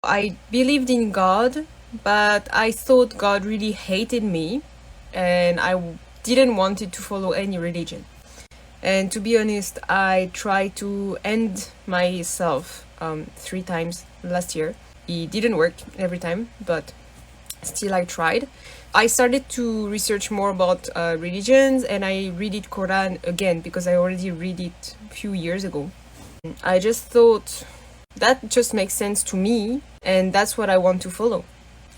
I believed in God, but I thought God really hated me and didn't want to follow any religion. And to be honest, I tried to end myself 3 times last year. It didn't work every time, but still I tried. I started to research more about religions, and I read it Quran again because I already read it a few years ago. I just thought that just makes sense to me, and that's what I want to follow.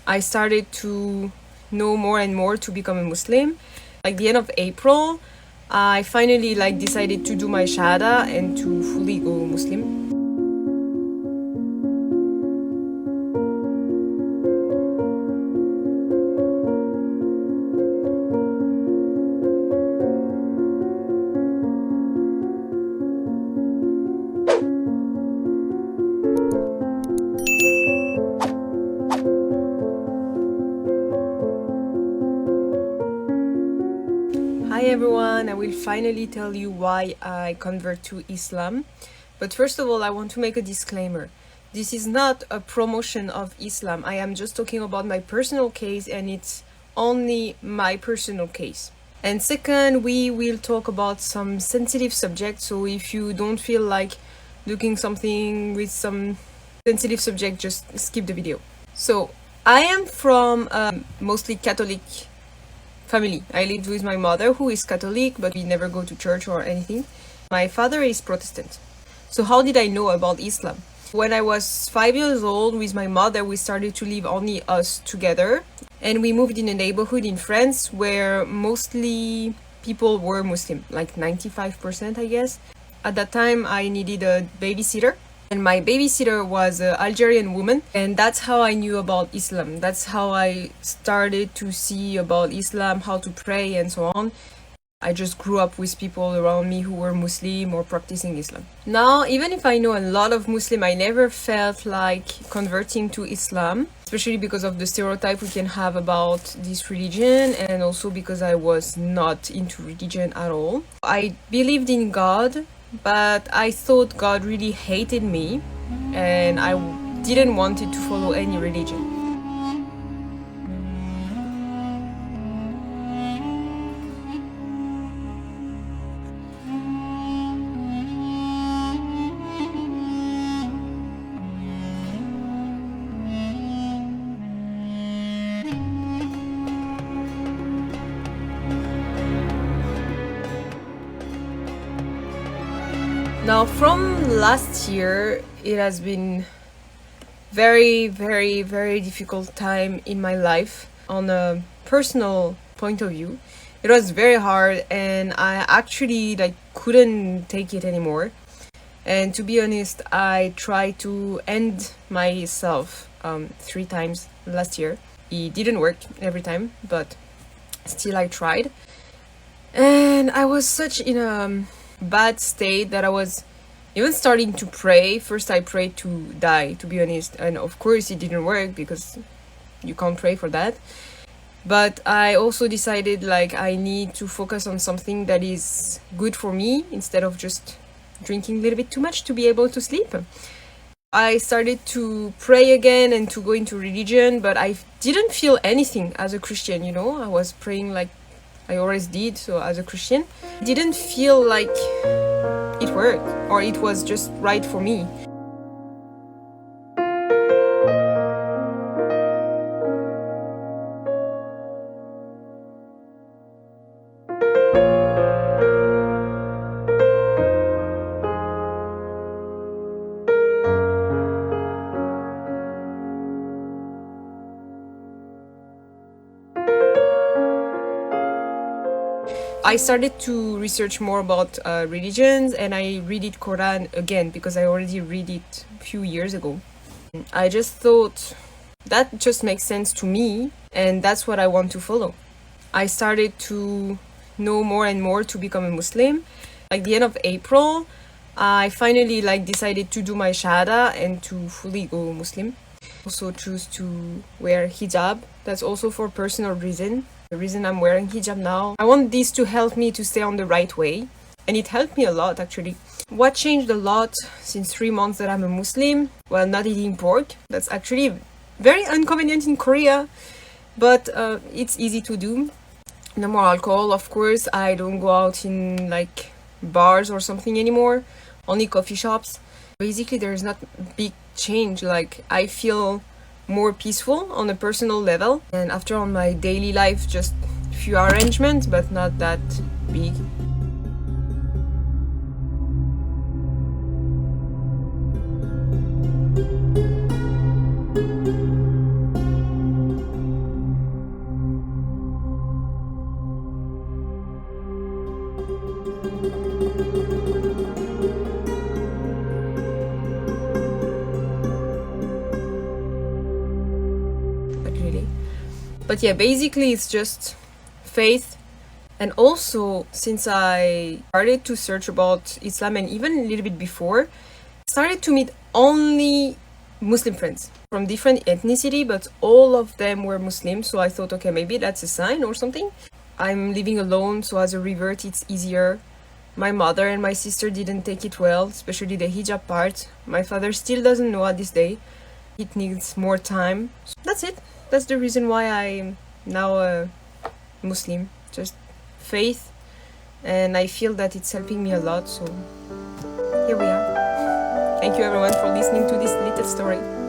I started to know more and more to become a Muslim. Like the end of April, I finally decided to do my shahada and to fully go Muslim. Hi everyone, I will finally tell you why I convert to Islam. But first of all, I want to make a disclaimer. This is not a promotion of Islam. I am just talking about my personal case, and it's only my personal case. And second, we will talk about some sensitive subjects, so if you don't feel like looking something with some sensitive subject, just skip the video. So, I am from a mostly Catholic family. I lived with my mother, who is Catholic, but we never go to church or anything. My father is Protestant. So how did I know about Islam? When I was 5 years old with my mother, we started to live only us together. And we moved in a neighborhood in France where mostly people were Muslim, like 95%, I guess. At that time, I needed a babysitter. And my babysitter was an Algerian woman, and that's how I knew about Islam. That's how I started to see about Islam, how to pray, and so on. I just grew up with people around me who were Muslim or practicing Islam. Now, even if I know a lot of Muslim, I never felt like converting to Islam, especially because of the stereotype we can have about this religion, and also because I was not into religion at all. I believed in God, but I thought God really hated me and I didn't want to follow any religion. Now, from last year, it has been very, very, very difficult time in my life on a personal point of view. It was very hard, and I actually couldn't take it anymore. And to be honest, I tried to end myself 3 times last year. It didn't work every time, but still I tried. And I was such in a bad state that I was even starting to pray. First I prayed to die, to be honest, and of course it didn't work because you can't pray for that. But I also decided I need to focus on something that is good for me instead of just drinking a little bit too much to be able to sleep. I started to pray again and to go into religion, but I didn't feel anything as a Christian, I was praying like I always did, so as a Christian. Didn't feel like it worked or it was just right for me. I started to research more about religions, and I read it Quran again because I already read it a few years ago. I just thought that just makes sense to me, and that's what I want to follow. I started to know more and more to become a Muslim. Like the end of April, I finally decided to do my shahada and to fully go Muslim. Also choose to wear hijab. That's also for personal reason. The reason I'm wearing hijab now, I want this to help me to stay on the right way, and it helped me a lot actually. What changed a lot since 3 months that I'm a Muslim? Well, not eating pork. That's actually very inconvenient in Korea, but it's easy to do. No more alcohol, of course. I don't go out in like bars or something anymore, only coffee shops. Basically, there's not big change. Like, I feel more peaceful on a personal level, and after on my daily life, just few arrangements, but not that big. But yeah, basically it's just faith. And also, since I started to search about Islam, and even a little bit before, started to meet only Muslim friends from different ethnicity, but all of them were Muslim. So I thought, okay, maybe that's a sign or something. I'm living alone, so as a revert, it's easier. My mother and my sister didn't take it well, especially the hijab part. My father still doesn't know at this day. It needs more time. So that's it. That's the reason why I'm now a Muslim. Just faith, and I feel that it's helping me a lot. So here we are. Thank you everyone for listening to this little story.